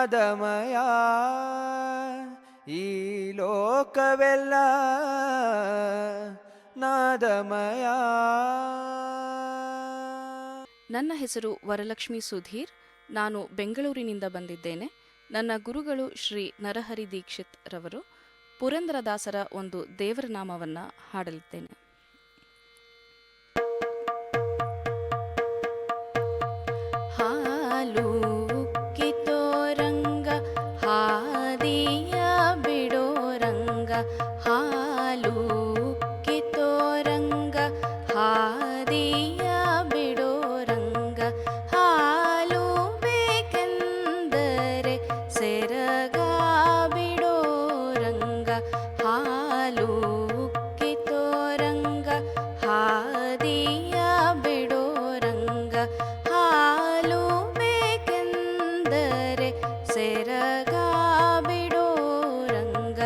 ನಾದಮಯ ಈ ಲೋಕವೆಲ್ಲ ನಾದಮಯ. ನನ್ನ ಹೆಸರು ವರಲಕ್ಷ್ಮಿ ಸುಧೀರ್. ನಾನು ಬೆಂಗಳೂರಿನಿಂದ ಬಂದಿದ್ದೇನೆ. ನನ್ನ ಗುರುಗಳು ಶ್ರೀ ನರಹರಿ ದೀಕ್ಷಿತ್ ರವರು. ಪುರಂದರದಾಸರ ಒಂದು ದೇವರ ನಾಮವನ್ನು ಹಾಡಲಿದ್ದೇನೆ. ಹಾಲು ಉಕ್ಕಿತೋ ರಂಗ ಹಾದಿಯ ಬಿಡೋ ರಂಗ, ಹಾಲು ಉಕ್ಕಿತೋ ರಂಗ ಹಾದಿಯ ಬಿಡೋ ರಂಗ, ಹಾಲು ಬೇಕೆಂದರೆ ಸೆರಗ ಬಿಡೋ ರಂಗ, ಹಾಲು ಉಕ್ಕಿತೋ ರಂಗ ಹಾದಿಯ ಬಿಡೋ ರಂಗ, ಹಾಲು ಬೇಕೆಂದರೆ ಸೆರಗ ಬಿಡೋ ರಂಗ,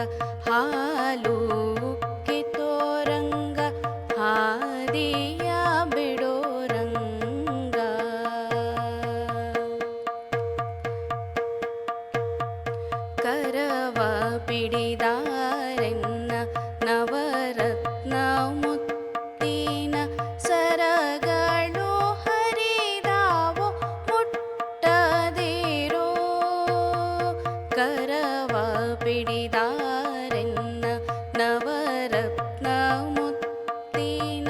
ಹಾಲು ಉಕ್ಕಿತೋ ರಂಗ ಹಾದಿಯ ಬಿಡೋ ರಂಗ. ಕರವ ಪಿಡಿದಾರೆನ್ನ ನವರತ್ನ ಮುತ್ತಿನ ಸರಗಳು ಹರಿದಾವೋ ಮುಟ್ಟದಿರೋ, ಕರವ ಪಿಡಿದಾರೆನ್ನ ನವರತ್ನ ಮುತ್ತಿನ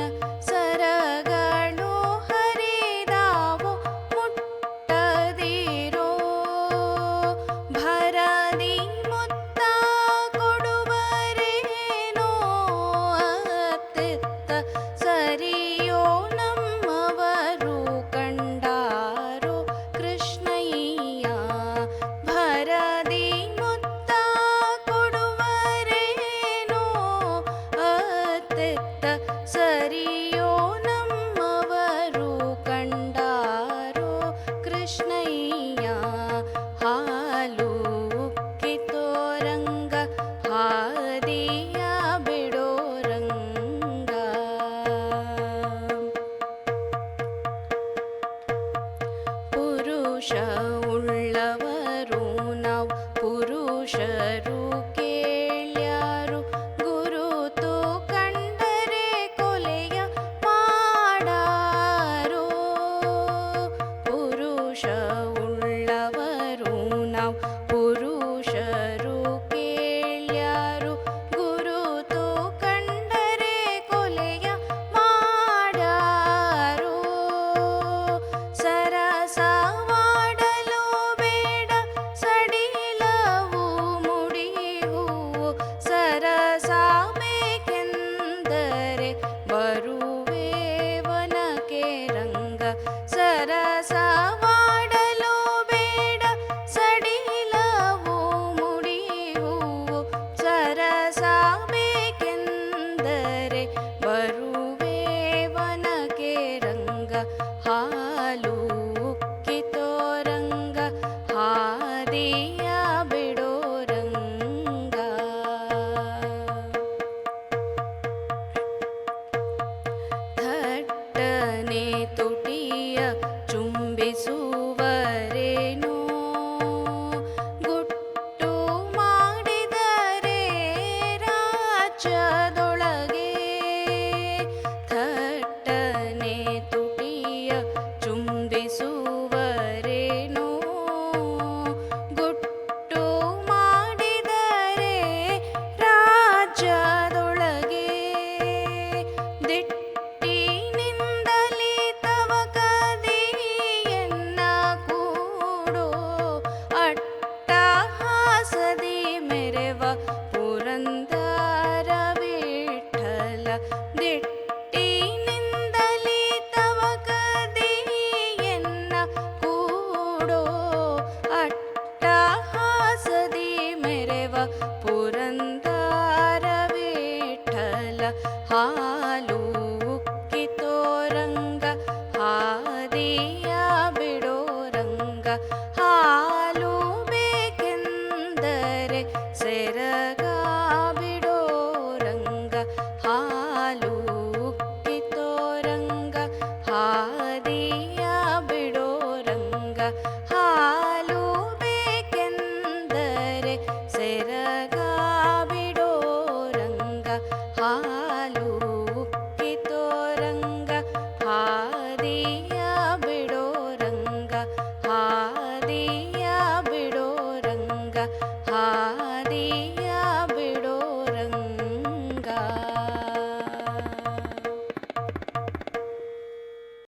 ಸರಗಳು ಹರಿದಾವೋ ಮುಟ್ಟದಿರೋ, ಭರದಿ ಮುತ್ತ ಕೊಡುವರೇನೋ ಅತ್ತಿತ್ತ ಸರಿಯೋ ನಮ್ಮವರು ಕಂಡಾರೋ ಕೃಷ್ಣಯ್ಯ, ಭರದಿ ಮುತ್ತ ಕೊಡುವರೇನೋ ಅತ್ತಿತ್ತ ಸರಿಯೋ ನಮ್ಮವರು ಕಂಡಾರೋ ಕೃಷ್ಣಯ್ಯ, ಹಾಲು ಉಕ್ಕಿತೋ ರಂಗ ಹಾದಿಯ ಬಿಡೋ ರಂಗ. ಪುರುಷ ಉಳ್ಳವರು ನಾವು ಪುರುಷರು ಕೇಳ್ಯಾರು, ಗುರುತು ಕಂಡರೆ ಕೊಲೆಯ ಮಾಡಾರೋ, ಪುರುಷ ಉಳ್ಳವರು ನಾವು ಪುರುಷರು ಕೇಳ್ಯಾರು, ಗುರುತು ಕಂಡರೆ ಕೊಲೆಯ ಮಾಡಾರೋ, ಸರಸವಾಡಲು ಬೇಡ ಸಡಿಲವು ಮುಡಿಹೂ, ಸರಸ ಬೇಕೆಂದರೆ ಬರುವೆ ವನಕೆ ರಂಗ, ಸರಸವಾಡಲು ಬೇಡ ಸಡಿಲ ಹಾಲು